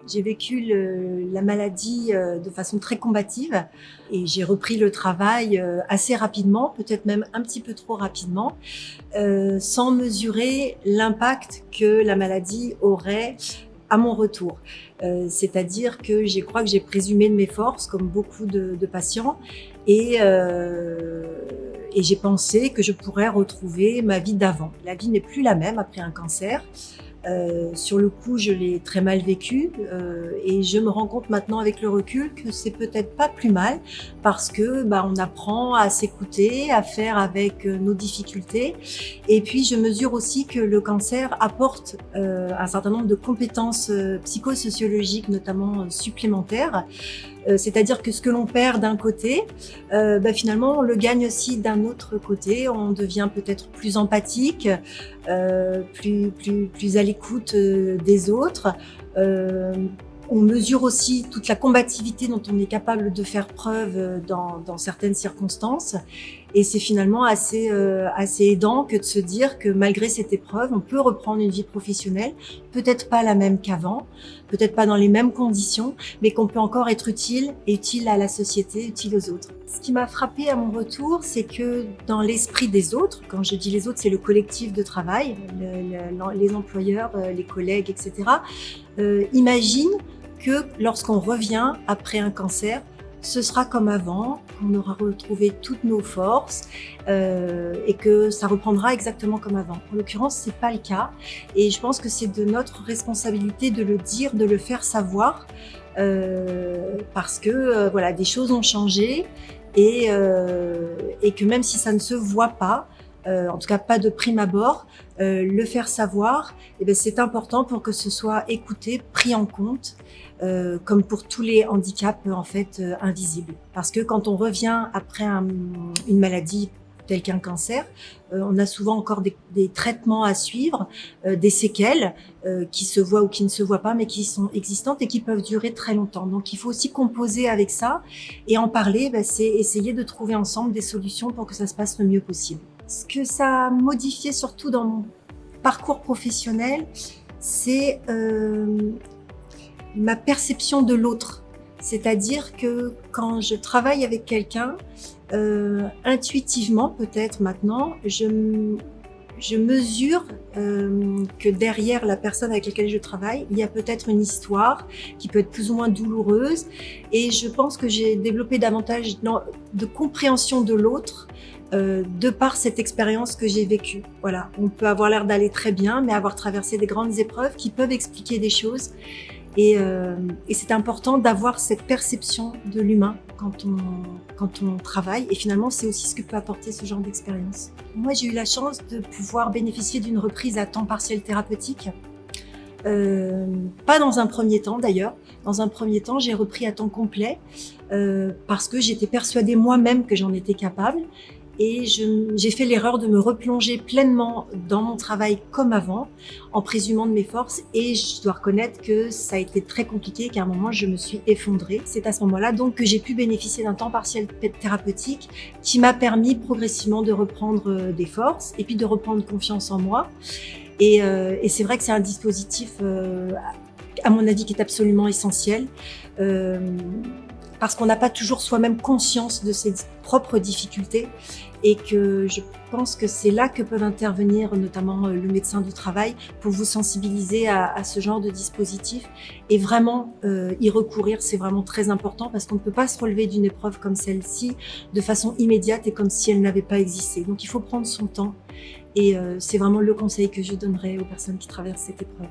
J'ai vécu la maladie de façon très combative et j'ai repris le travail assez rapidement, peut-être même un petit peu trop rapidement, sans mesurer l'impact que la maladie aurait à mon retour. C'est-à-dire que je crois que j'ai présumé de mes forces, comme beaucoup de patients, et, euh, et j'ai pensé que je pourrais retrouver ma vie d'avant. La vie n'est plus la même après un cancer. Sur le coup, je l'ai très mal vécu et je me rends compte maintenant avec le recul que c'est peut-être pas plus mal parce que on apprend à s'écouter, à faire avec nos difficultés. Et puis, je mesure aussi que le cancer apporte un certain nombre de compétences psychosociologiques, notamment supplémentaires. C'est-à-dire que ce que l'on perd d'un côté, finalement, on le gagne aussi d'un autre côté. On devient peut-être plus empathique, plus à l'écoute des autres. On mesure aussi toute la combativité dont on est capable de faire preuve dans certaines circonstances. Et c'est finalement assez aidant que de se dire que malgré cette épreuve, on peut reprendre une vie professionnelle, peut-être pas la même qu'avant, peut-être pas dans les mêmes conditions, mais qu'on peut encore être utile à la société, utile aux autres. Ce qui m'a frappé à mon retour, c'est que dans l'esprit des autres, quand je dis les autres, c'est le collectif de travail, les employeurs, les collègues, etc., imagine que lorsqu'on revient après un cancer, ce sera comme avant, qu'on aura retrouvé toutes nos forces et que ça reprendra exactement comme avant. En l'occurrence, c'est pas le cas et je pense que c'est de notre responsabilité de le dire, de le faire savoir parce que voilà, des choses ont changé et que même si ça ne se voit pas, en tout cas pas de prime abord, le faire savoir, c'est important pour que ce soit écouté, pris en compte, comme pour tous les handicaps en fait invisibles. Parce que quand on revient après une maladie telle qu'un cancer, on a souvent encore des traitements à suivre, des séquelles qui se voient ou qui ne se voient pas, mais qui sont existantes et qui peuvent durer très longtemps. Donc il faut aussi composer avec ça et en parler, c'est essayer de trouver ensemble des solutions pour que ça se passe le mieux possible. Ce que ça a modifié surtout dans mon parcours professionnel, c'est ma perception de l'autre. C'est-à-dire que quand je travaille avec quelqu'un, intuitivement peut-être maintenant, je mesure que derrière la personne avec laquelle je travaille, il y a peut-être une histoire qui peut être plus ou moins douloureuse. Et je pense que j'ai développé davantage de compréhension de l'autre de par cette expérience que j'ai vécue. Voilà, on peut avoir l'air d'aller très bien, mais avoir traversé des grandes épreuves qui peuvent expliquer des choses. Et c'est important d'avoir cette perception de l'humain quand on travaille. Et finalement, c'est aussi ce que peut apporter ce genre d'expérience. Moi, j'ai eu la chance de pouvoir bénéficier d'une reprise à temps partiel thérapeutique. Pas dans un premier temps d'ailleurs. Dans un premier temps, j'ai repris à temps complet parce que j'étais persuadée moi-même que j'en étais capable. Et j'ai fait l'erreur de me replonger pleinement dans mon travail comme avant, en présumant de mes forces. Et je dois reconnaître que ça a été très compliqué, qu'à un moment, je me suis effondrée. C'est à ce moment-là donc que j'ai pu bénéficier d'un temps partiel thérapeutique qui m'a permis progressivement de reprendre des forces et puis de reprendre confiance en moi. Et c'est vrai que c'est un dispositif, à mon avis, qui est absolument essentiel. Parce qu'on n'a pas toujours soi-même conscience de ses propres difficultés et que je pense que c'est là que peuvent intervenir notamment le médecin du travail pour vous sensibiliser à ce genre de dispositif et vraiment y recourir, c'est vraiment très important parce qu'on ne peut pas se relever d'une épreuve comme celle-ci de façon immédiate et comme si elle n'avait pas existé. Donc il faut prendre son temps et c'est vraiment le conseil que je donnerais aux personnes qui traversent cette épreuve.